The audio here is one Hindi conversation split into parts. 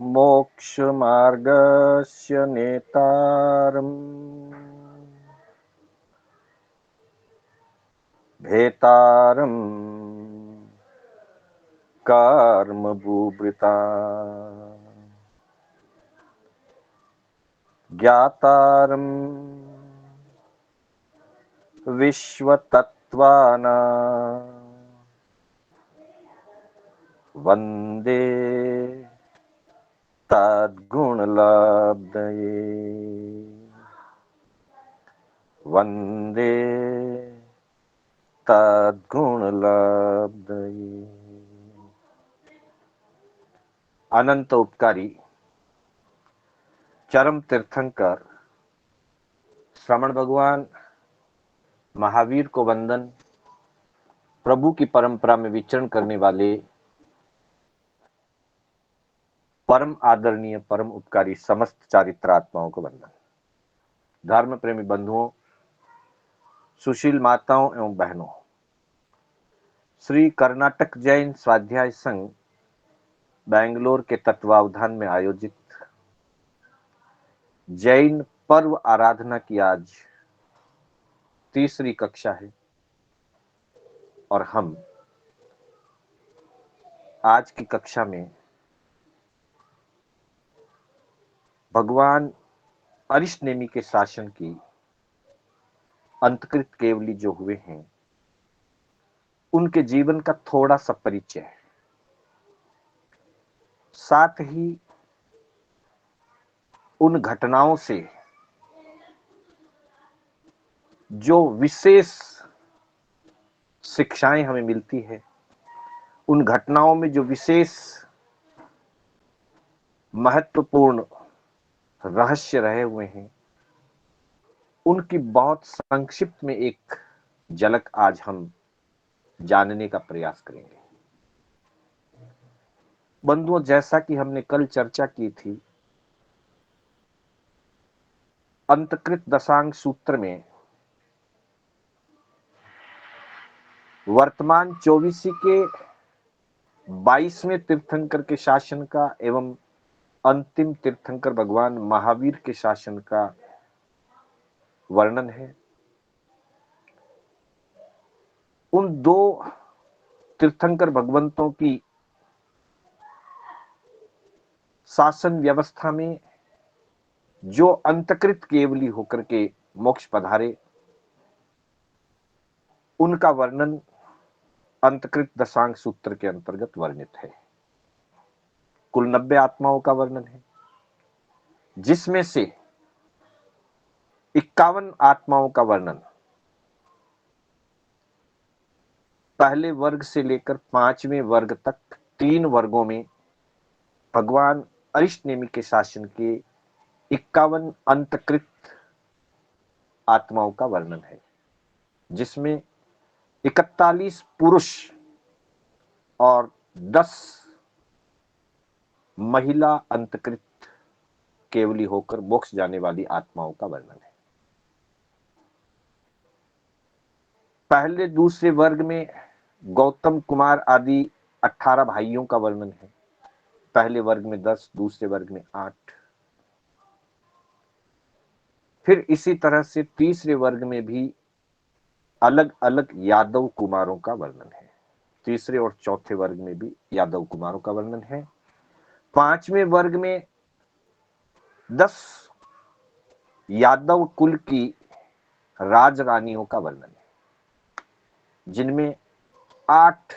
मोक्षमार्गस्य नेतारम् भेतारम् कर्मभूभृता ज्ञातारम् विश्वतत्त्वानां वन्दे तद्गुणलब्धये वन्दे तद्गुणलब्धये। अनंत उपकारी चरम तीर्थंकर श्रवण भगवान महावीर को वंदन। प्रभु की परंपरा में विचरण करने वाले परम आदरणीय परम उपकारी समस्त चारित्र आत्माओं को वंदन। धर्म प्रेमी बंधुओं, सुशील माताओं एवं बहनों, श्री कर्नाटक जैन स्वाध्याय संघ बेंगलोर के तत्वावधान में आयोजित जैन पर्व आराधना की आज तीसरी कक्षा है और हम आज की कक्षा में भगवान अरिष्टनेमि के शासन की अंतकृत केवली जो हुए हैं उनके जीवन का थोड़ा सा परिचय है, साथ ही उन घटनाओं से जो विशेष शिक्षाएं हमें मिलती है, उन घटनाओं में जो विशेष महत्वपूर्ण रहस्य रहे हुए हैं उनकी बहुत संक्षिप्त में एक झलक आज हम जानने का प्रयास करेंगे। बंधुओं, जैसा कि हमने कल चर्चा की थी, अंतकृत दशांग सूत्र में वर्तमान 24 के 22वें तीर्थंकर के शासन का एवं अंतिम तीर्थंकर भगवान महावीर के शासन का वर्णन है। उन दो तीर्थंकर भगवंतों की शासन व्यवस्था में जो अंतकृत केवली होकर के मोक्ष पधारे, उनका वर्णन अंतकृत दशांग सूत्र के अंतर्गत वर्णित है। कुल 90 आत्माओं का वर्णन है, जिसमें से 51 आत्माओं का वर्णन पहले वर्ग से लेकर 5वें वर्ग तक 3 वर्गों में भगवान अरिष्टनेमि के शासन के 51 अंतकृत आत्माओं का वर्णन है, जिसमें 41 पुरुष और 10 महिला अंतकृत केवली होकर मोक्ष जाने वाली आत्माओं का वर्णन है। पहले दूसरे वर्ग में गौतम कुमार आदि 18 भाइयों का वर्णन है। पहले वर्ग में 10, दूसरे वर्ग में 8। फिर इसी तरह से तीसरे वर्ग में भी अलग अलग यादव कुमारों का वर्णन है। तीसरे और चौथे वर्ग में भी यादव कुमारों का वर्णन है। 5वें वर्ग में 10 यादव कुल की राजरानियों का वर्णन है, जिनमें 8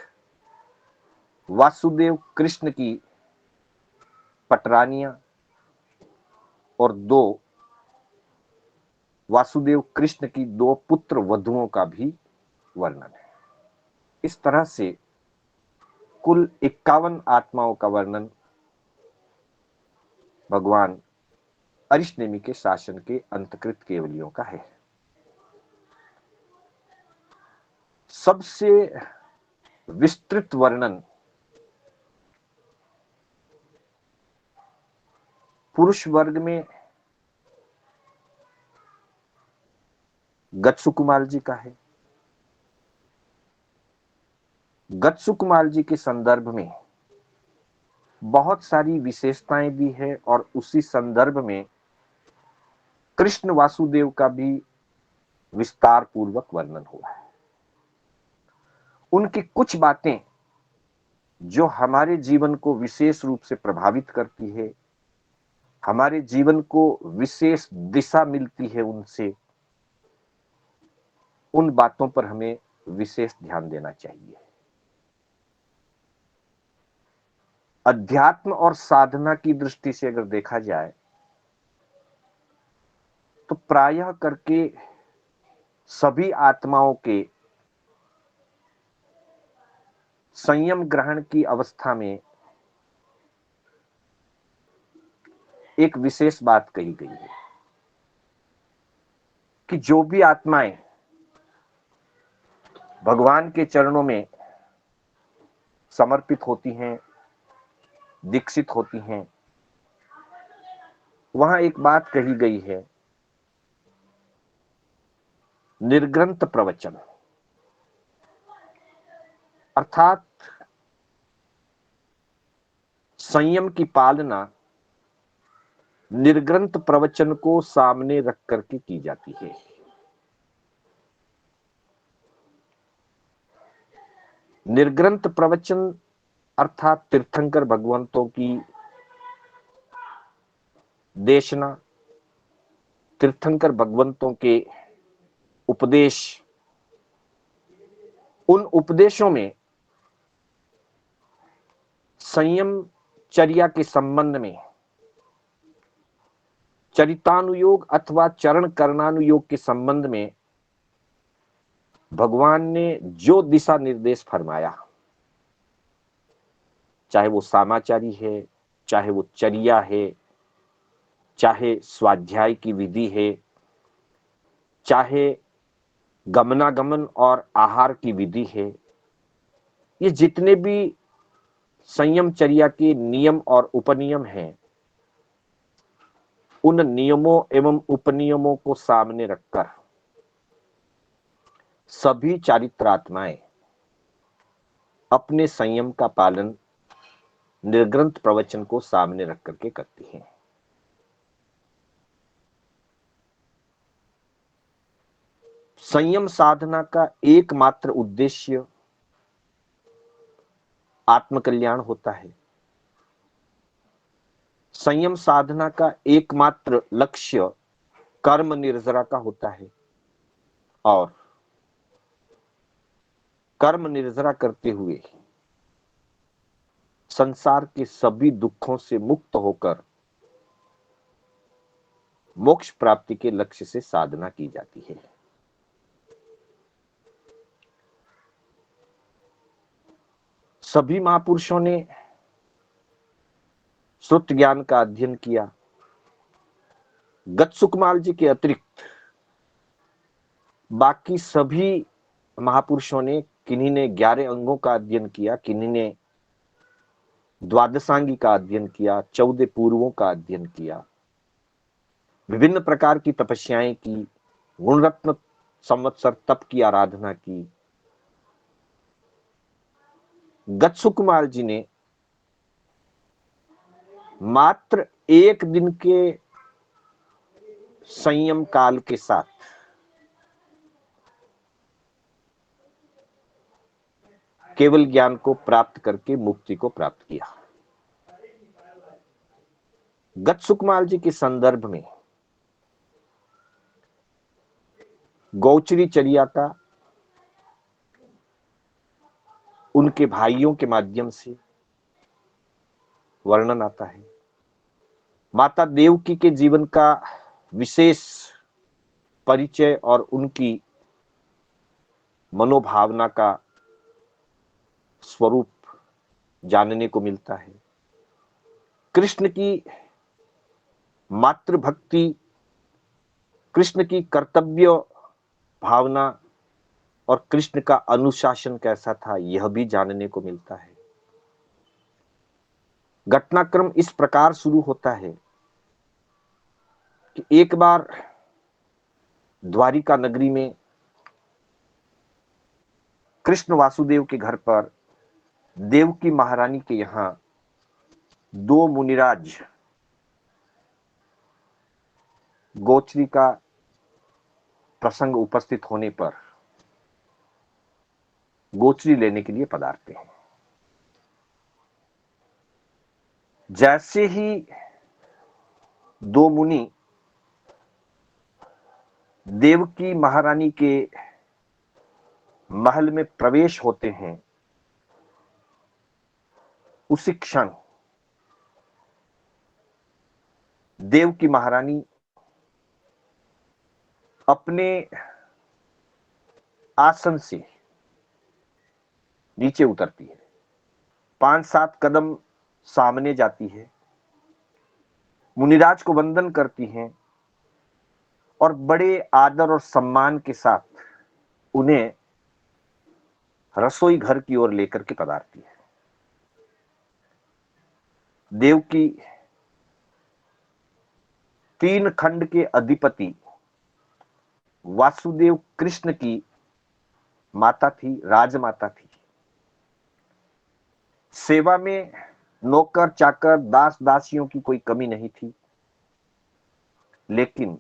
वासुदेव कृष्ण की पटरानियां और 2 वासुदेव कृष्ण की 2 पुत्र वधुओं का भी वर्णन है। इस तरह से कुल 51 आत्माओं का वर्णन भगवान अरिष्टनेमि के शासन के अंतकृत केवलियों का है। सबसे विस्तृत वर्णन पुरुष वर्ग में गत्सु कुमार जी का है। गत सुकुमार जी के संदर्भ में बहुत सारी विशेषताएं भी है और उसी संदर्भ में कृष्ण वासुदेव का भी विस्तार पूर्वक वर्णन हुआ है। उनकी कुछ बातें जो हमारे जीवन को विशेष रूप से प्रभावित करती है, हमारे जीवन को विशेष दिशा मिलती है, उनसे उन बातों पर हमें विशेष ध्यान देना चाहिए। अध्यात्म और साधना की दृष्टि से अगर देखा जाए तो प्रायः करके सभी आत्माओं के संयम ग्रहण की अवस्था में एक विशेष बात कही गई है कि जो भी आत्माएं भगवान के चरणों में समर्पित होती हैं, दीक्षित होती हैं, वहां एक बात कही गई है, निर्ग्रंथ प्रवचन, अर्थात संयम की पालना निर्ग्रंथ प्रवचन को सामने रख करके की जाती है। निर्ग्रंथ प्रवचन अर्थात तीर्थंकर भगवंतों की देशना, तीर्थंकर भगवंतों के उपदेश, उन उपदेशों में संयम चर्या के संबंध में चरितानुयोग अथवा चरण करणानुयोग के संबंध में भगवान ने जो दिशा निर्देश फरमाया, चाहे वो सामाचारी है, चाहे वो चर्या है, चाहे स्वाध्याय की विधि है, चाहे गमनागमन और आहार की विधि है, ये जितने भी संयम चर्या के नियम और उपनियम हैं, उन नियमों एवं उपनियमों को सामने रखकर सभी चारित्रात्माएं अपने संयम का पालन निर्ग्रंथ प्रवचन को सामने रख करके करती हैं। संयम साधना का एकमात्र उद्देश्य आत्मकल्याण होता है। संयम साधना का एकमात्र लक्ष्य कर्म निर्जरा का होता है और कर्म निर्जरा करते हुए संसार के सभी दुखों से मुक्त होकर मोक्ष प्राप्ति के लक्ष्य से साधना की जाती है। सभी महापुरुषों ने श्रुत ज्ञान का अध्ययन किया। गत सुकुमार जी के अतिरिक्त बाकी सभी महापुरुषों ने, किन्हीं ने 11 अंगों का अध्ययन किया, किन्हीं ने द्वादशांगी का अध्ययन किया, 14 पूर्वों का अध्ययन किया, विभिन्न प्रकार की तपस्याएं की, गुणरत्न संवत्सर तप की आराधना की। गत सुकुमार जी ने मात्र 1 दिन के संयम काल के साथ केवल ज्ञान को प्राप्त करके मुक्ति को प्राप्त किया। गत सुकुमार जी के संदर्भ में गौचरी चर्या का उनके भाइयों के माध्यम से वर्णन आता है। माता देवकी के जीवन का विशेष परिचय और उनकी मनोभावना का स्वरूप जानने को मिलता है। कृष्ण की मातृभक्ति, कृष्ण की कर्तव्य भावना और कृष्ण का अनुशासन कैसा था, यह भी जानने को मिलता है। घटनाक्रम इस प्रकार शुरू होता है कि एक बार द्वारिका नगरी में कृष्ण वासुदेव के घर पर देवकी महारानी के यहां दो मुनिराज गोचरी का प्रसंग उपस्थित होने पर गोचरी लेने के लिए पधारते हैं। जैसे ही दो मुनि देवकी महारानी के महल में प्रवेश होते हैं, उसी क्षण देवकी महारानी अपने आसन से नीचे उतरती है, 5-7 कदम सामने जाती है, मुनिराज को वंदन करती हैं और बड़े आदर और सम्मान के साथ उन्हें रसोई घर की ओर लेकर के पधारती है। देवकी 3 खंड के अधिपति वासुदेव कृष्ण की माता थी, राजमाता थी। सेवा में नौकर चाकर दास दासियों की कोई कमी नहीं थी, लेकिन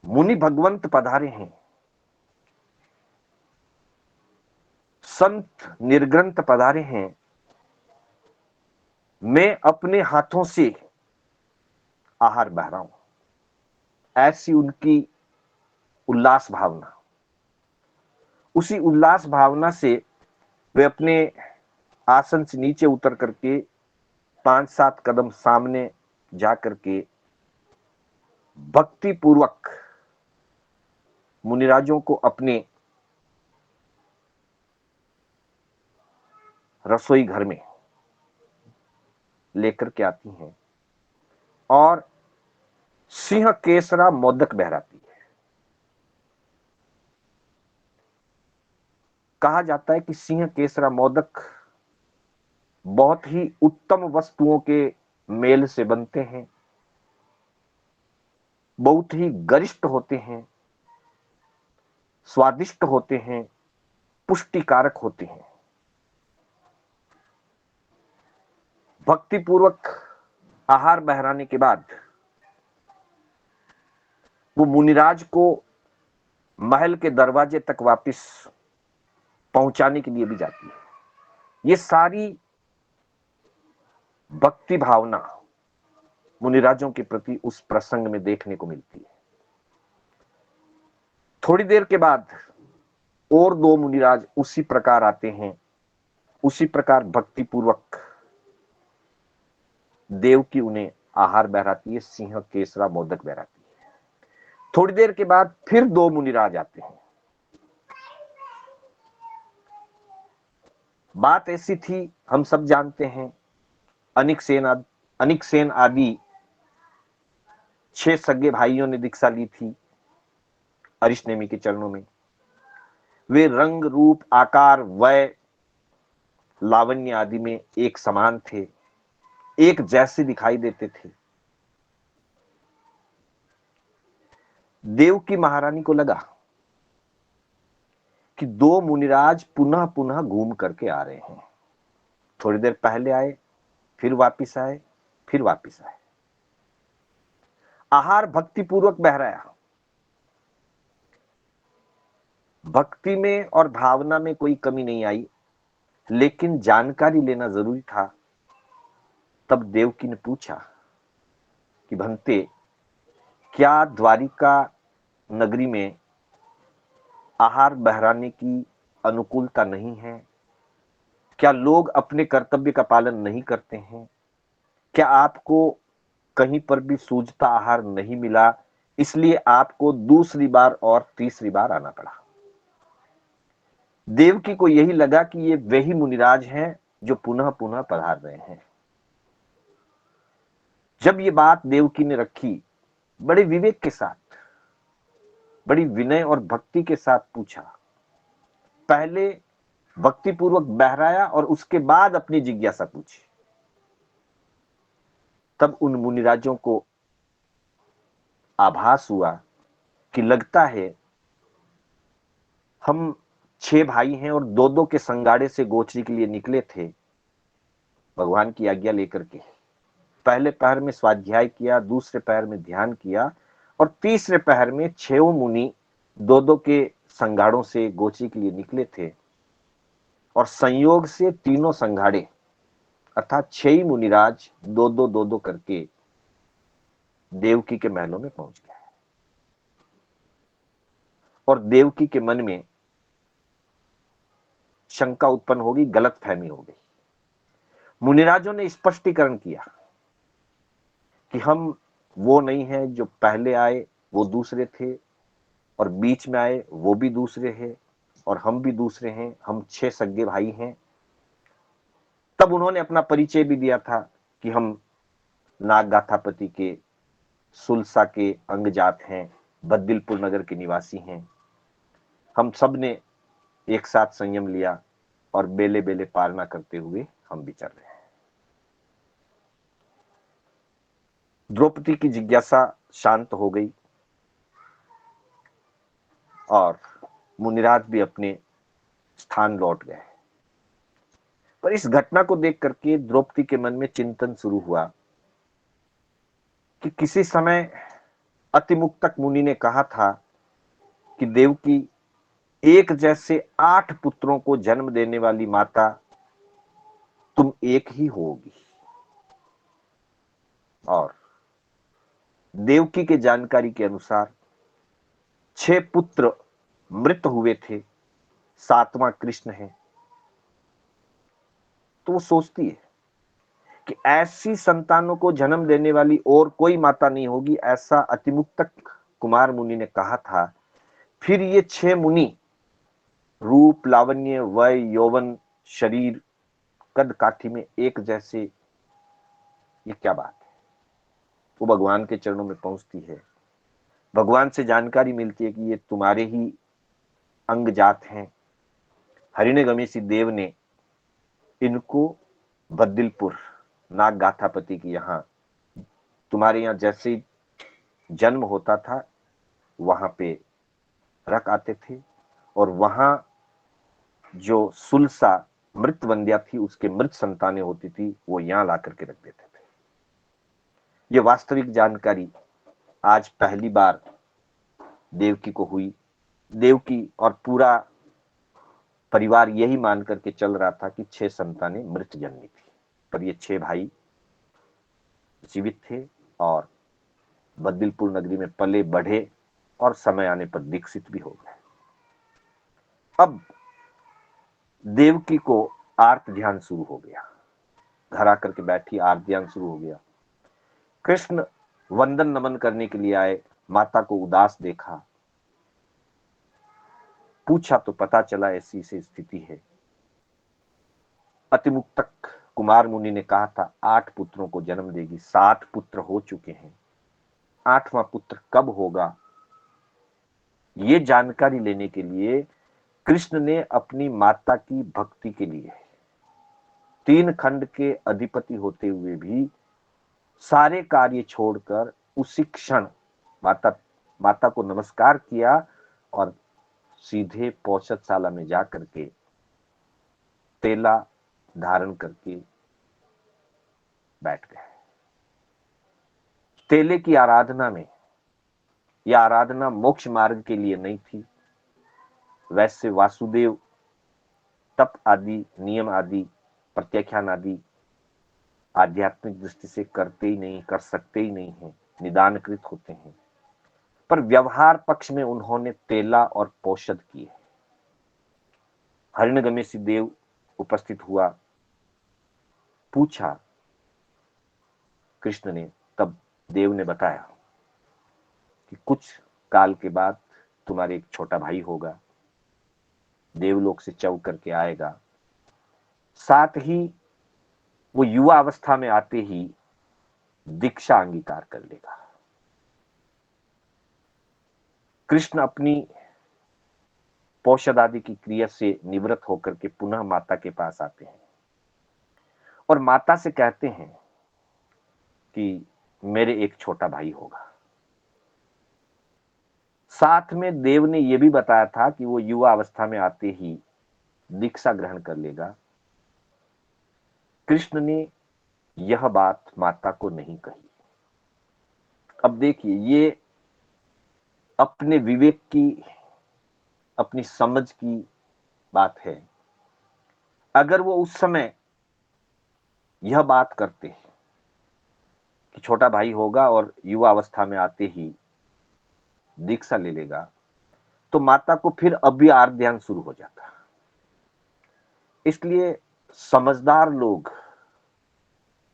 मुनि भगवंत पधारे हैं, संत निर्ग्रंथ पधारे हैं, मैं अपने हाथों से आहार बह रहा हूं, ऐसी उनकी उल्लास भावना। उसी उल्लास भावना से वे अपने आसन से नीचे उतर करके 5-7 कदम सामने जाकर के भक्ति पूर्वक मुनिराजों को अपने रसोई घर में लेकर के आती हैं और सिंह केसरा मोदक बहराती है। कहा जाता है कि सिंह केसरा मोदक बहुत ही उत्तम वस्तुओं के मेल से बनते हैं, बहुत ही गरिष्ठ होते हैं, स्वादिष्ट होते हैं, पुष्टिकारक होते हैं। भक्ति पूर्वक आहार बहराने के बाद वो मुनिराज को महल के दरवाजे तक वापस पहुंचाने के लिए भी जाती है। ये सारी भक्ति भावना मुनिराजों के प्रति उस प्रसंग में देखने को मिलती है। थोड़ी देर के बाद और दो मुनिराज उसी प्रकार आते हैं, उसी प्रकार भक्ति पूर्वक देव की उन्हें आहार बहराती है, सिंह केसरा मोदक बहराती है। थोड़ी देर के बाद फिर दो मुनिराज आते हैं। बात ऐसी थी, हम सब जानते हैं, अनिक सेन आदि 6 सगे भाइयों ने दीक्षा ली थी अरिष्ट के चरणों में। वे रंग रूप आकार वय लावण्य आदि में एक समान थे, एक जैसे दिखाई देते थे। देवकी महारानी को लगा कि दो मुनिराज पुनः पुनः घूम करके आ रहे हैं। थोड़ी देर पहले आए, फिर वापिस आए, फिर वापिस आए। आहार भक्ति पूर्वक बहराया। भक्ति में और भावना में कोई कमी नहीं आई, लेकिन जानकारी लेना जरूरी था। तब देवकी ने पूछा कि भंते, क्या द्वारिका नगरी में आहार बहराने की अनुकूलता नहीं है? क्या लोग अपने कर्तव्य का पालन नहीं करते हैं? क्या आपको कहीं पर भी सूझता आहार नहीं मिला, इसलिए आपको दूसरी बार और तीसरी बार आना पड़ा? देवकी को यही लगा कि ये वही मुनिराज हैं जो पुनः पुनः पधार रहे हैं। जब ये बात देवकी ने रखी, बड़े विवेक के साथ, बड़ी विनय और भक्ति के साथ पूछा। पहले भक्ति पूर्वक बहराया और उसके बाद अपनी जिज्ञासा पूछी। तब उन मुनिराजों को आभास हुआ कि लगता है हम 6 भाई हैं और दो दो के संगाड़े से गोचरी के लिए निकले थे भगवान की आज्ञा लेकर के। पहले पहर में स्वाध्याय किया, दूसरे पहर में ध्यान किया और तीसरे पहर में 6 मुनि दो दो के संगाड़ों से गोचरी के लिए निकले थे और संयोग से तीनों संघाड़े अर्थात 6 ही मुनिराज दो दो करके देवकी के महलों में पहुंच गए और देवकी के मन में शंका उत्पन्न होगी, गलत फहमी हो गई। मुनिराजों ने स्पष्टीकरण किया कि हम वो नहीं हैं जो पहले आए वो दूसरे थे और बीच में आए वो भी दूसरे हैं और हम भी दूसरे हैं, हम 6 सगे भाई हैं। तब उन्होंने अपना परिचय भी दिया था कि हम नागगाथापति के सुलसा के अंगजात हैं, बद्दिलपुर नगर के निवासी हैं। हम सब ने एक साथ संयम लिया और बेले बेले पालना करते हुए हम भी चल रहे हैं। द्रौपदी की जिज्ञासा शांत हो गई और मुनिराज भी अपने स्थान लौट गए। पर इस घटना को देख करके द्रौपदी के मन में चिंतन शुरू हुआ कि किसी समय अतिमुक्तक मुनि ने कहा था कि देवकी एक जैसे 8 पुत्रों को जन्म देने वाली माता तुम एक ही होगी। और देवकी के जानकारी के अनुसार 6 पुत्र मृत हुए थे, 7वां कृष्ण है। तो वो सोचती है कि ऐसी संतानों को जन्म देने वाली और कोई माता नहीं होगी, ऐसा अतिमुक्तक कुमार मुनि ने कहा था। फिर ये 6 मुनि रूप, लावण्य, वय, यौवन, शरीर, कद काठी में एक जैसे, ये क्या बात है। वो भगवान के चरणों में पहुंचती है, भगवान से जानकारी मिलती है कि ये तुम्हारे ही अंग जात हैं। हरिणगमेशी देव ने इनको बद्दिलपुर नागगाथापति की यहां तुम्हारे यहां जैसे ही जन्म होता था वहां पे रख आते थे और वहां जो सुलसा मृत वंद्या थी उसके मृत संतानें होती थी वो यहां ला करके रख देते थे। ये वास्तविक जानकारी आज पहली बार देवकी को हुई। देवकी और पूरा परिवार यही मान करके चल रहा था कि 6 संतानें मृत जन्मी थी, पर ये 6 भाई जीवित थे और बद्दिलपुर नगरी में पले बढ़े और समय आने पर दीक्षित भी हो गए। अब देवकी को आर्त ध्यान शुरू हो गया, घर आकर के बैठी, आर्त ध्यान शुरू हो गया। कृष्ण वंदन नमन करने के लिए आए, माता को उदास देखा, पूछा तो पता चला ऐसी से स्थिति है। अतिमुक्तक कुमार मुनि ने कहा था 8 पुत्रों को जन्म देगी, 7 पुत्र हो चुके हैं, 8वां पुत्र कब होगा ये जानकारी लेने के लिए कृष्ण ने अपनी माता की भक्ति के लिए 3 खंड के अधिपति होते हुए भी सारे कार्य छोड़कर उसी क्षण माता को नमस्कार किया और सीधे पौषधशाला में जाकर के तेला धारण करके बैठ गए। तेले की आराधना में यह आराधना मोक्ष मार्ग के लिए नहीं थी। वैसे वासुदेव तप आदि, नियम आदि, प्रत्याख्यान आदि आध्यात्मिक दृष्टि से करते ही नहीं, कर सकते ही नहीं है, निदानकृत होते हैं, पर व्यवहार पक्ष में उन्होंने तेला और पौषध किए। हरिणगमेशी देव उपस्थित हुआ, पूछा कृष्ण ने, तब देव ने बताया कि कुछ काल के बाद तुम्हारे एक छोटा भाई होगा, देवलोक से चौ करके आएगा, साथ ही वो युवा अवस्था में आते ही दीक्षा अंगीकार कर लेगा। कृष्ण अपनी पौषध आदि की क्रिया से निवृत्त होकर के पुनः माता के पास आते हैं और माता से कहते हैं कि मेरे एक छोटा भाई होगा। साथ में देव ने यह भी बताया था कि वो युवा अवस्था में आते ही दीक्षा ग्रहण कर लेगा। कृष्ण ने यह बात माता को नहीं कही। अब देखिए, ये अपने विवेक की, अपनी समझ की बात है। अगर वो उस समय यह बात करते कि छोटा भाई होगा और युवा अवस्था में आते ही दीक्षा ले लेगा, तो माता को फिर अभी आर्त ध्यान शुरू हो जाता। इसलिए समझदार लोग,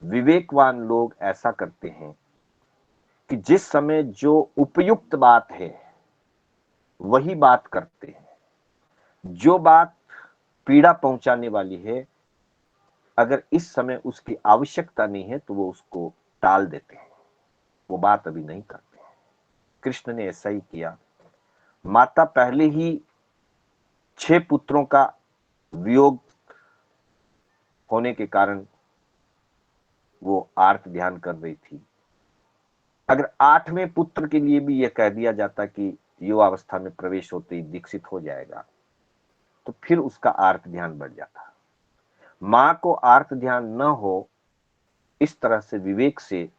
विवेकवान लोग ऐसा करते हैं कि जिस समय जो उपयुक्त बात है वही बात करते हैं। जो बात पीड़ा पहुंचाने वाली है, अगर इस समय उसकी आवश्यकता नहीं है तो वो उसको टाल देते हैं, वो बात अभी नहीं करते हैं। कृष्ण ने ऐसा ही किया। माता पहले ही 6 पुत्रों का वियोग होने के कारण वो आर्त ध्यान कर रही थी। अगर 8वें पुत्र के लिए भी यह कह दिया जाता कि युवावस्था में प्रवेश होते ही दीक्षित हो जाएगा, तो फिर उसका आर्त ध्यान बढ़ जाता। मां को आर्त ध्यान न हो, इस तरह से विवेक से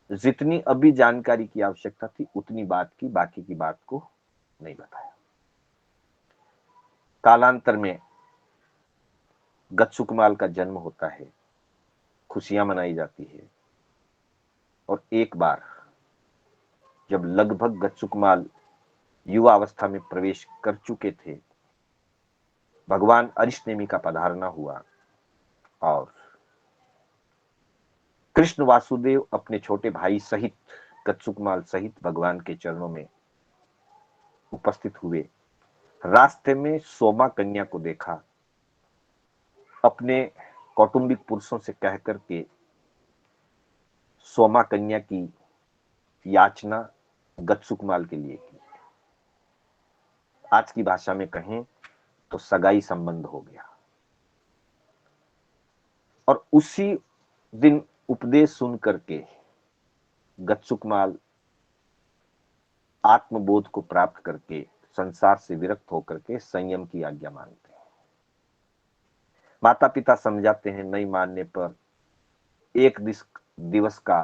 जितनी अभी जानकारी की आवश्यकता थी उतनी बात की, बाकी की बात को नहीं बताया। कालांतर में गच्छुकमाल का जन्म होता है, खुशियां मनाई जाती है। और एक बार जब लगभग गच्छुकमाल युवा अवस्था में प्रवेश कर चुके थे, भगवान अरिष्टनेमि का पधारना हुआ और कृष्ण वासुदेव अपने छोटे भाई सहित, गच्छुकमाल सहित भगवान के चरणों में उपस्थित हुए। रास्ते में सोमा कन्या को देखा। अपने कौटुंबिक पुरुषों से कहकर के सोमा कन्या की याचना गच्छुकमाल के लिए की। आज की भाषा में कहें तो सगाई संबंध हो गया। और उसी दिन उपदेश सुन करके गच्छुकमाल आत्मबोध को प्राप्त करके संसार से विरक्त होकर के संयम की आज्ञा मांगते हैं। माता पिता समझाते हैं, नहीं मानने पर एक दिवस का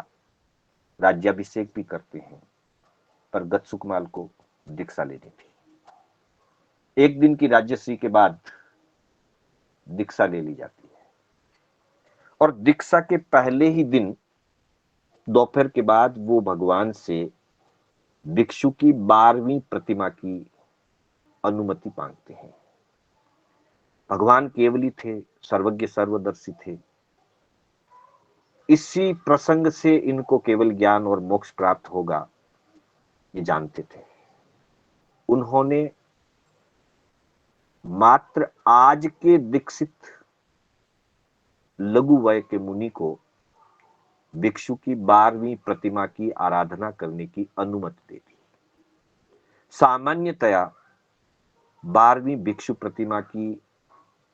राज्याभिषेक भी करते हैं, पर गच्छुकमाल को दीक्षा लेनी थी। एक दिन की राज्यश्री के बाद दीक्षा ले ली जाती है और दीक्षा के पहले ही दिन दोपहर के बाद वो भगवान से भिक्षु की 12वीं प्रतिमा की अनुमति मांगते हैं। भगवान केवली थे, सर्वज्ञ सर्वदर्शी थे। इसी प्रसंग से इनको केवल ज्ञान और मोक्ष प्राप्त होगा, ये जानते थे। उन्होंने मात्र आज के दीक्षित लघु वय के मुनि को भिक्षु की 12वीं प्रतिमा की आराधना करने की अनुमति दे दी। सामान्यतया 12वीं भिक्षु प्रतिमा की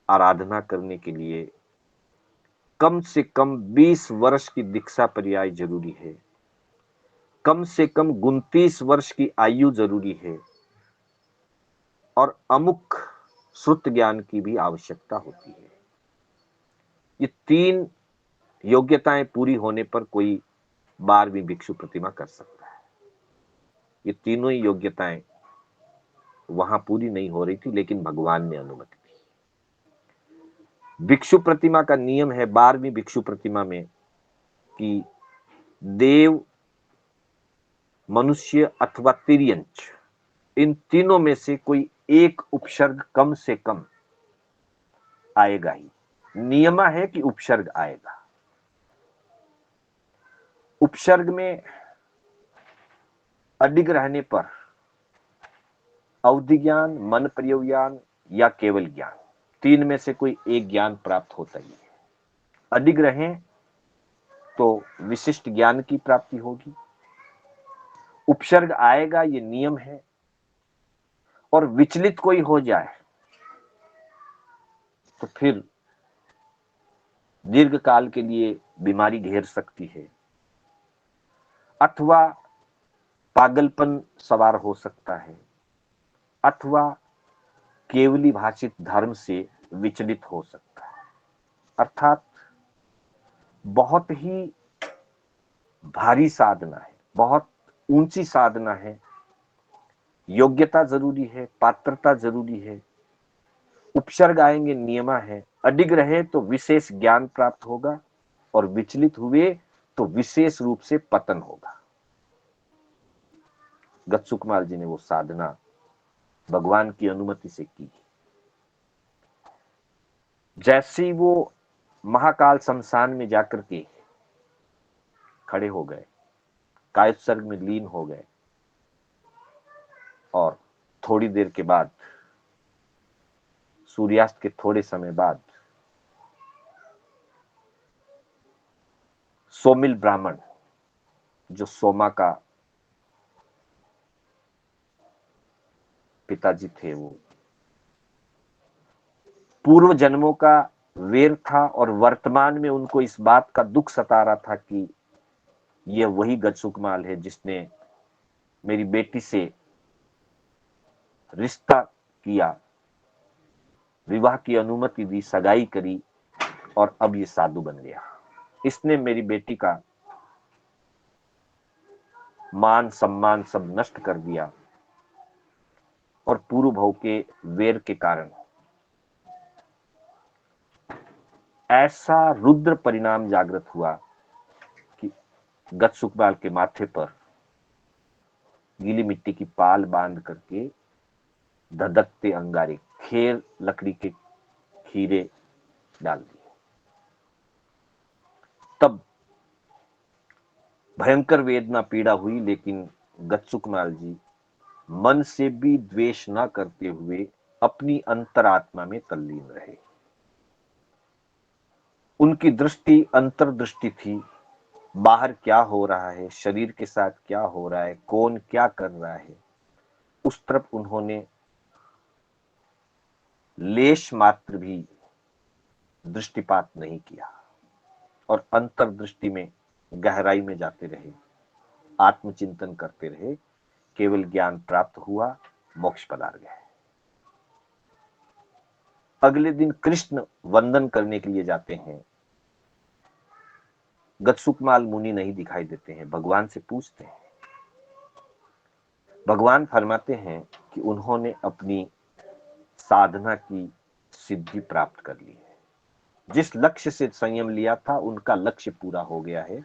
आराधना करने के लिए कम से कम 20 वर्ष की दीक्षा पर्याय जरूरी है। कम से कम 29 वर्ष की आयु जरूरी है और अमुक श्रुत ज्ञान की भी आवश्यकता होती है। ये 3 योग्यताएं पूरी होने पर कोई 12वीं भिक्षु प्रतिमा कर सकता है। ये तीनों ही योग्यताएं वहां पूरी नहीं हो रही थी, लेकिन भगवान ने अनुमति दी। भिक्षु प्रतिमा का नियम है 12वीं भिक्षु प्रतिमा में कि देव, मनुष्य अथवा तिर्यंच, इन तीनों में से कोई एक उपसर्ग कम से कम आएगा ही। नियम है कि उपसर्ग आएगा। उपसर्ग में अडिग रहने पर अवधि ज्ञान, मन प्रयोग ज्ञान या केवल ज्ञान, 3 में से कोई एक ज्ञान प्राप्त होता ही है। अडिग रहें तो विशिष्ट ज्ञान की प्राप्ति होगी। उपसर्ग आएगा, ये नियम है। और विचलित कोई हो जाए तो फिर दीर्घ काल के लिए बीमारी घेर सकती है, अथवा पागलपन सवार हो सकता है अथवा केवली भाषित धर्म से विचलित हो सकता है। अर्थात बहुत ही भारी साधना है, बहुत ऊंची साधना है, योग्यता जरूरी है, पात्रता जरूरी है, उपसर्ग आएंगे, नियमा है। अडिग रहे तो विशेष ज्ञान प्राप्त होगा और विचलित हुए तो विशेष रूप से पतन होगा। गतसुकमाल जी ने वो साधना भगवान की अनुमति से की। जैसे ही वो महाकाल शमशान में जाकर के खड़े हो गए, कायोत्सर्ग में लीन हो गए और थोड़ी देर के बाद, सूर्यास्त के थोड़े समय बाद, सोमिल ब्राह्मण, जो सोमा का पिताजी थे, वो पूर्व जन्मों का वेर था और वर्तमान में उनको इस बात का दुख सता रहा था कि यह वही गतसुकमाल है जिसने मेरी बेटी से रिश्ता किया, विवाह की अनुमति दी, सगाई करी और अब ये साधु बन गया। इसने मेरी बेटी का मान सम्मान सब नष्ट कर दिया और पूर्व भव के वेर के कारण ऐसा रुद्र परिणाम जागृत हुआ कि गतसुकमाल के माथे पर गीली मिट्टी की पाल बांध करके धधकते अंगारे, खेर लकड़ी के खीरे डाल दिए। तब भयंकर वेदना पीड़ा हुई, लेकिन गतसुकमाल जी मन से भी द्वेष न करते हुए अपनी अंतरात्मा में तल्लीन रहे। उनकी दृष्टि अंतर्दृष्टि थी, बाहर क्या हो रहा है, शरीर के साथ क्या हो रहा है, कौन क्या कर रहा है, उस तरफ उन्होंने लेश मात्र भी दृष्टिपात नहीं किया और अंतर्दृष्टि में गहराई में जाते रहे, आत्मचिंतन करते रहे। केवल ज्ञान प्राप्त हुआ, मोक्ष पधार गए। अगले दिन कृष्ण वंदन करने के लिए जाते हैं। गतसुकमाल मुनि नहीं दिखाई देते हैं। भगवान से पूछते हैं, भगवान फरमाते हैं कि उन्होंने अपनी साधना की सिद्धि प्राप्त कर ली है। जिस लक्ष्य से संयम लिया था उनका लक्ष्य पूरा हो गया है,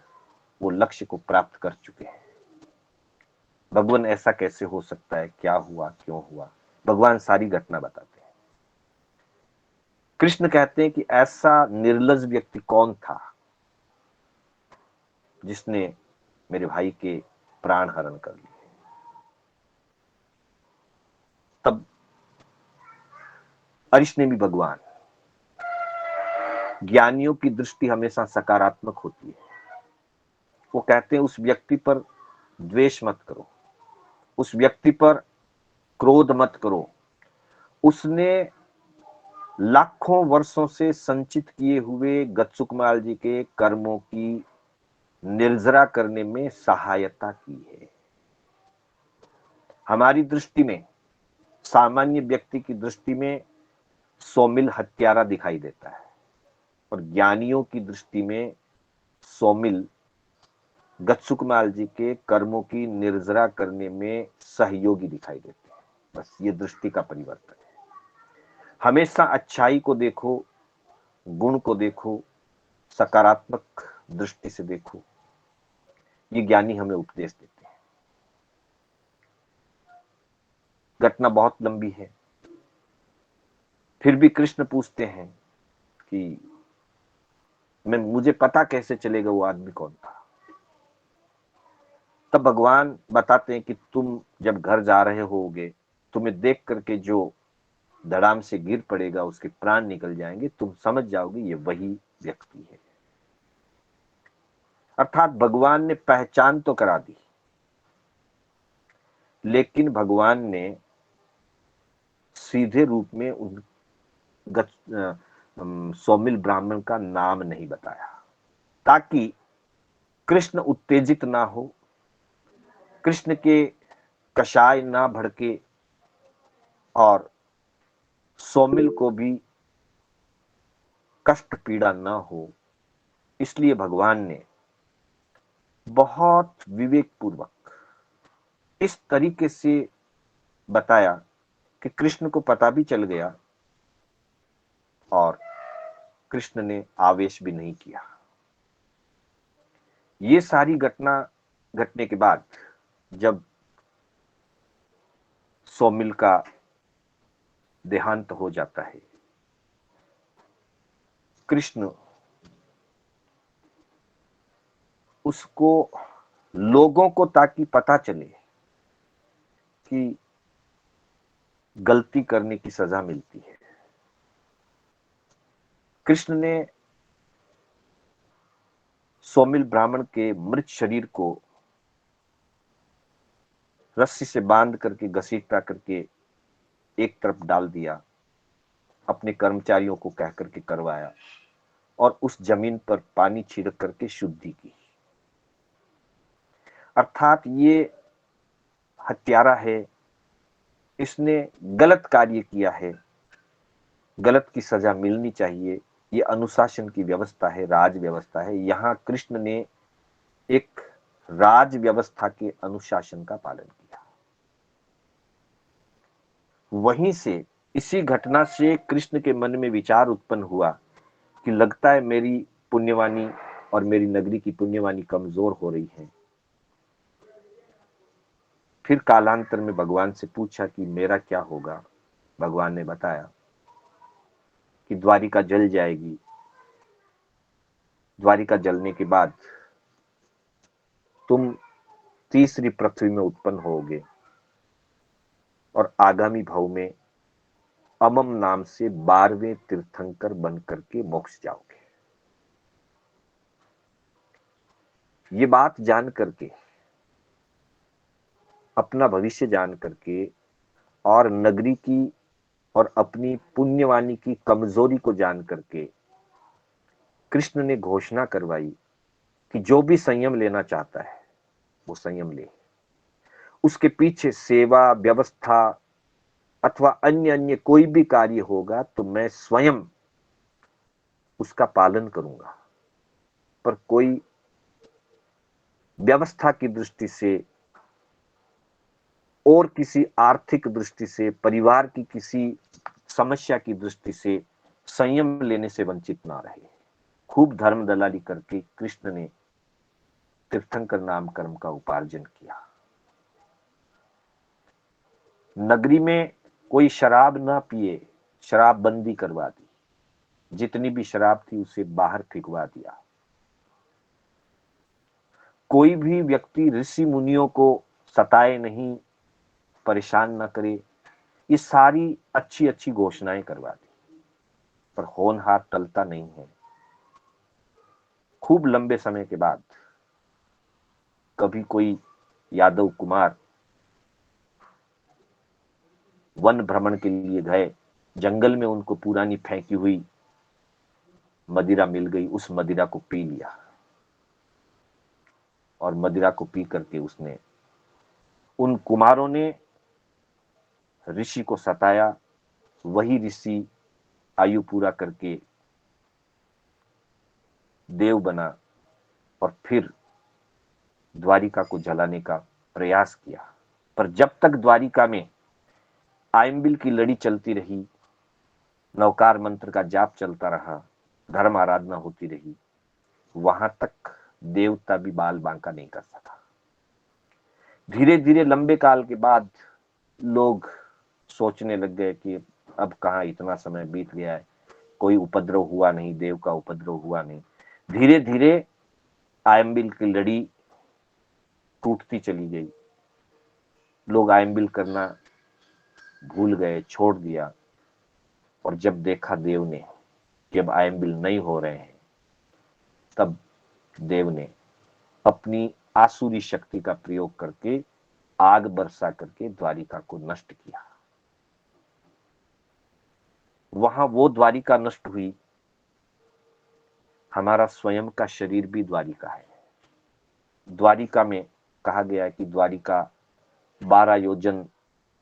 वो लक्ष्य को प्राप्त कर चुके हैं। भगवान ऐसा कैसे हो सकता है, क्या हुआ, क्यों हुआ? भगवान सारी घटना बताते हैं। कृष्ण कहते हैं कि ऐसा निर्लज व्यक्ति कौन था जिसने मेरे भाई के प्राण हरण कर लिए। तब अरिश भी भगवान, ज्ञानियों की दृष्टि हमेशा सकारात्मक होती है। वो कहते हैं उस व्यक्ति पर द्वेष मत करो, उस व्यक्ति पर क्रोध मत करो। उसने लाखों वर्षों से संचित किए हुए गतसुकमाल जी के कर्मों की निर्जरा करने में सहायता की है। हमारी दृष्टि में, सामान्य व्यक्ति की दृष्टि में सोमिल हत्यारा दिखाई देता है और ज्ञानियों की दृष्टि में सोमिल गतसुकमाल जी के कर्मों की निर्जरा करने में सहयोगी दिखाई देते हैं। बस ये दृष्टि का परिवर्तन है। हमेशा अच्छाई को देखो, गुण को देखो, सकारात्मक दृष्टि से देखो। ये ज्ञानी हमें उपदेश देते हैं। घटना बहुत लंबी है, फिर भी कृष्ण पूछते हैं कि मुझे पता कैसे चलेगा वो आदमी कौन था। तब भगवान बताते हैं कि तुम जब घर जा रहे होगे, तुम्हें देख करके जो धड़ाम से गिर पड़ेगा, उसके प्राण निकल जाएंगे, तुम समझ जाओगे ये वही व्यक्ति है। अर्थात भगवान ने पहचान तो करा दी, लेकिन भगवान ने सीधे रूप में उन सोमिल ब्राह्मण का नाम नहीं बताया, ताकि कृष्ण उत्तेजित ना हो, कृष्ण के कषाय ना भड़के और सौमिल को भी कष्ट पीड़ा न हो, इसलिए भगवान ने बहुत विवेक पूर्वक इस तरीके से बताया कि कृष्ण को पता भी चल गया और कृष्ण ने आवेश भी नहीं किया। ये सारी घटना घटने के बाद जब सौमिल का देहांत हो जाता है, कृष्ण उसको लोगों को ताकि पता चले कि गलती करने की सजा मिलती है, कृष्ण ने सौमिल ब्राह्मण के मृत शरीर को रस्सी से बांध करके घसीटा करके एक तरफ डाल दिया, अपने कर्मचारियों को कह करके करवाया और उस जमीन पर पानी छिड़क करके शुद्धि की। अर्थात ये हत्यारा है, इसने गलत कार्य किया है, गलत की सजा मिलनी चाहिए, ये अनुशासन की व्यवस्था है, राज व्यवस्था है। यहां कृष्ण ने एक राज व्यवस्था के अनुशासन का पालन किया। वहीं से इसी घटना से कृष्ण के मन में विचार उत्पन्न हुआ कि लगता है मेरी पुण्यवानी और मेरी नगरी की पुण्यवानी कमजोर हो रही है। फिर कालांतर में भगवान से पूछा कि मेरा क्या होगा। भगवान ने बताया कि द्वारिका जल जाएगी, द्वारिका जलने के बाद तुम तीसरी पृथ्वी में उत्पन्न होगे और आगामी भाव में अमम नाम से 12वें तीर्थंकर बन करके मोक्ष जाओगे। ये बात जान करके, अपना भविष्य जान करके और नगरी की और अपनी पुण्यवानी की कमजोरी को जान करके कृष्ण ने घोषणा करवाई कि जो भी संयम लेना चाहता है वो संयम ले। उसके पीछे सेवा व्यवस्था अथवा अन्य अन्य कोई भी कार्य होगा तो मैं स्वयं उसका पालन करूंगा, पर कोई व्यवस्था की दृष्टि से और किसी आर्थिक दृष्टि से, परिवार की किसी समस्या की दृष्टि से संयम लेने से वंचित ना रहे। खूब धर्म दलाली करके कृष्ण ने तीर्थंकर नाम कर्म का उपार्जन किया। नगरी में कोई शराब ना पिए, शराब बंदी करवा दी, जितनी भी शराब थी उसे बाहर फेंकवा दिया। कोई भी व्यक्ति ऋषि मुनियों को सताए नहीं, परेशान ना करे, ये सारी अच्छी अच्छी घोषणाएं करवा दी, पर होनहार टलता नहीं है। खूब लंबे समय के बाद कभी कोई यादव कुमार वन भ्रमण के लिए गए, जंगल में उनको पुरानी फेंकी हुई मदिरा मिल गई, उस मदिरा को पी लिया और मदिरा को पी करके उसने, उन कुमारों ने ऋषि को सताया। वही ऋषि आयु पूरा करके देव बना और फिर द्वारिका को जलाने का प्रयास किया। पर जब तक द्वारिका में आयम्बिल की लड़ी चलती रही, नवकार मंत्र का जाप चलता रहा, धर्म आराधना होती रही, वहां तक देवता भी बाल बांका नहीं कर सका। धीरे धीरे लंबे काल के बाद लोग सोचने लग गए कि अब कहाँ, इतना समय बीत गया है, कोई उपद्रव हुआ नहीं, देव का उपद्रव हुआ नहीं। धीरे धीरे आयम्बिल की लड़ी टूटती चली गई, लोग आयम्बिल करना भूल गए, छोड़ दिया। और जब देखा देव ने जब आयम्बिल नहीं हो रहे हैं, तब देव ने अपनी आसुरी शक्ति का प्रयोग करके आग बरसा करके द्वारिका को नष्ट किया। वहां वो द्वारिका नष्ट हुई, हमारा स्वयं का शरीर भी द्वारिका है। द्वारिका में कहा गया है कि द्वारिका 12 योजन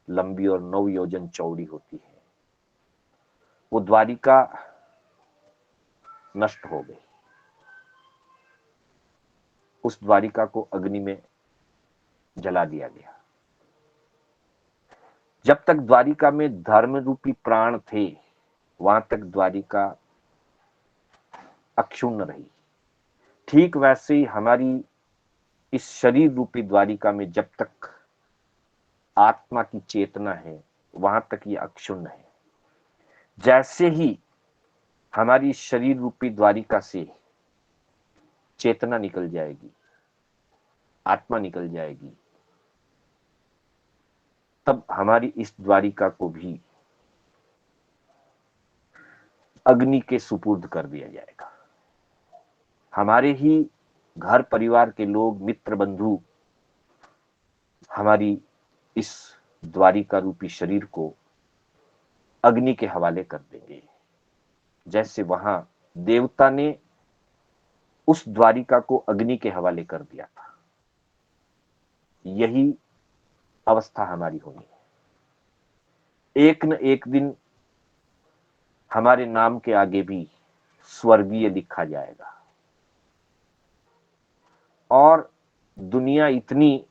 लंबी और 9 योजन चौड़ी होती है। वो द्वारिका नष्ट हो गई। उस द्वारिका को अग्नि में जला दिया गया। जब तक द्वारिका में धर्म रूपी प्राण थे, वहां तक द्वारिका अक्षुण्ण रही। ठीक वैसे ही हमारी इस शरीर रूपी द्वारिका में जब तक आत्मा की चेतना है, वहां तक ये अक्षुण्ण है। जैसे ही हमारी शरीर रूपी द्वारिका से चेतना निकल जाएगी, आत्मा निकल जाएगी, तब हमारी इस द्वारिका को भी अग्नि के सुपुर्द कर दिया जाएगा। हमारे ही घर परिवार के लोग, मित्र, बंधु हमारी इस द्वारिका रूपी शरीर को अग्नि के हवाले कर देंगे। जैसे वहां देवता ने उस द्वारिका को अग्नि के हवाले कर दिया था, यही अवस्था हमारी होनी है। एक न एक दिन हमारे नाम के आगे भी स्वर्गीय लिखा जाएगा। और दुनिया इतनी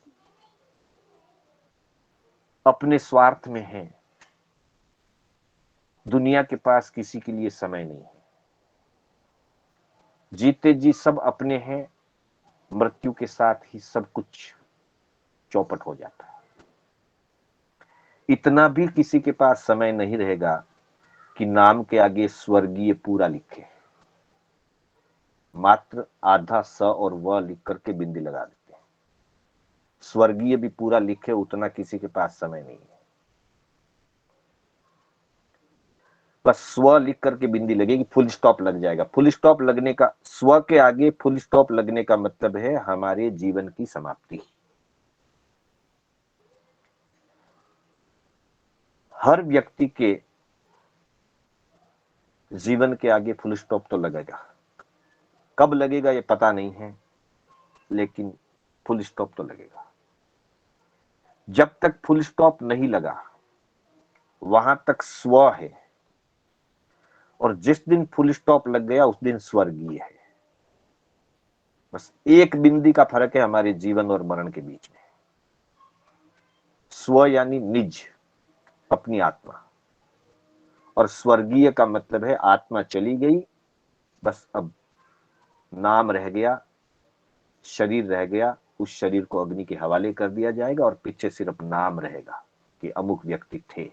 अपने स्वार्थ में है, दुनिया के पास किसी के लिए समय नहीं है। जीते जी सब अपने हैं, मृत्यु के साथ ही सब कुछ चौपट हो जाता है। इतना भी किसी के पास समय नहीं रहेगा कि नाम के आगे स्वर्गीय पूरा लिखे। मात्र आधा स और व लिख करके बिंदी लगा देते हैं। स्वर्गीय भी पूरा लिखे, उतना किसी के पास समय नहीं है। बस स्व लिख करके बिंदी लगेगी, फुल स्टॉप लग जाएगा। फुल स्टॉप लगने का, स्व के आगे फुल स्टॉप लगने का मतलब है हमारे जीवन की समाप्ति। हर व्यक्ति के जीवन के आगे फुल स्टॉप तो लगेगा। कब लगेगा ये पता नहीं है, लेकिन फुल स्टॉप तो लगेगा। जब तक फुल स्टॉप नहीं लगा, वहां तक स्व है, और जिस दिन फुल स्टॉप लग गया उस दिन स्वर्गीय है। बस एक बिंदी का फर्क है हमारे जीवन और मरण के बीच में। स्व यानी निज, अपनी आत्मा, और स्वर्गीय का मतलब है आत्मा चली गई, बस अब नाम रह गया, शरीर रह गया। उस शरीर को अग्नि के हवाले कर दिया जाएगा और पीछे सिर्फ नाम रहेगा कि अमुक व्यक्ति थे।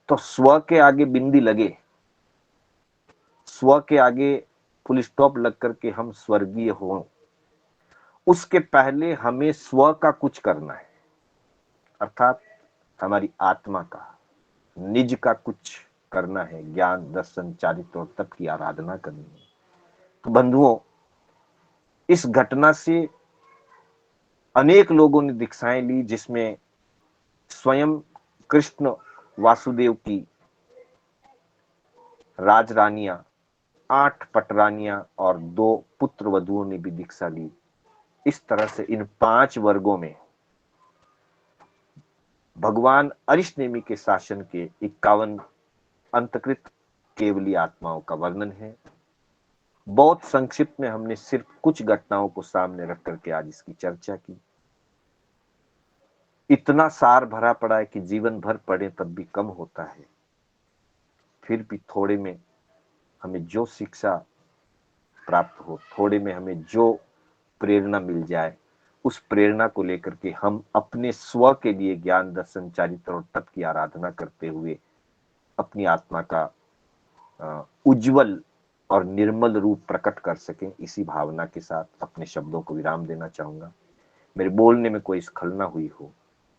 तो स्व के आगे बिंदी लगे, स्व के आगे फुल स्टॉप लग करके हम स्वर्गीय हों, उसके पहले हमें स्व का कुछ करना है, अर्थात हमारी आत्मा का, निज का कुछ करना है। ज्ञान, दर्शन, चारित्र और तप की आराधना करनी है। तो बंधुओं, इस घटना से अनेक लोगों ने दीक्षाएं ली, जिसमें स्वयं कृष्ण वासुदेव की राजरानियां, 8 पटरानियां और 2 पुत्र वधुओं ने भी दीक्षा ली। इस तरह से इन 5 वर्गों में भगवान अरिष्टनेमि के शासन के 51 अंतकृत केवली आत्माओं का वर्णन है। बहुत संक्षिप्त में हमने सिर्फ कुछ घटनाओं को सामने रख करके आज इसकी चर्चा की। इतना सार भरा पड़ा है कि जीवन भर पढ़े तब भी कम होता है। फिर भी थोड़े में हमें जो शिक्षा प्राप्त हो, थोड़े में हमें जो प्रेरणा मिल जाए, उस प्रेरणा को लेकर के हम अपने स्व के लिए ज्ञान, दर्शन, चारित्र और तप की आराधना करते हुए अपनी आत्मा का उज्जवल और निर्मल रूप प्रकट कर सकें। इसी भावना के साथ अपने शब्दों को विराम देना चाहूंगा। मेरे बोलने में कोई स्खलना हुई हो,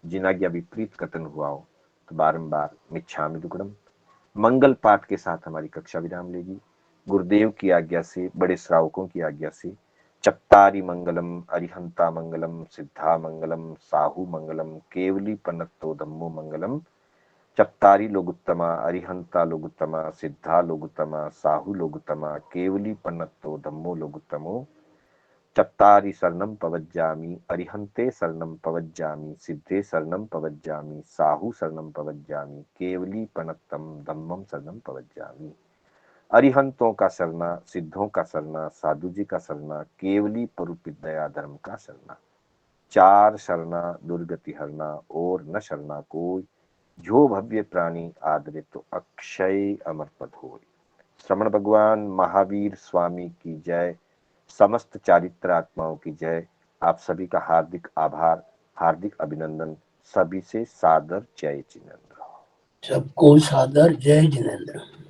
जिनाज्ञा विपरीत कथन हुआ हो, तो बारंबार मिच्छामि दुक्कडम। मंगल पाठ के साथ हमारी कक्षा विराम लेगी। गुरुदेव की आज्ञा से, बड़े श्रावकों की आज्ञा से, चत्तारि मंगलम, अरिहंता मंगलम, सिद्धा मंगलम, साहू मंगलम, केवली पन्नत्तो धम्मो मंगलम। चत्तारि लोगुत्तमा, अरिहंता लोगुत्तमा, सिद्धा लोगुत्तमा, साहू लोगुत्तमा, केवली पन्नत्तो धम्मो लोगुत्तमो। चत्तारि शरणं पवज्जामि, अरिहन्ते शरणं पवज्जामि, सिद्धे शरणं पवज्जामि, साहु शरणं पवज्जामि, केवली पनत्तम धम्मम शरणं पवज्जामि। अरिहंतों का शरणा, सिद्धों का शरणा, साधु जी का शरणा, केवली परुपित दया धर्म का शरणा। चार शरणा दुर्गति हरना, और न शरणा कोई, जो भव्य प्राणी आदरे तो अक्षय अमर पद होय। श्रवण भगवान महावीर स्वामी की जय, समस्त चारित्र आत्माओं की जय। आप सभी का हार्दिक आभार, हार्दिक अभिनंदन। सभी से सादर जय जिनेन्द्र। सबको सादर जय जिनेन्द्र।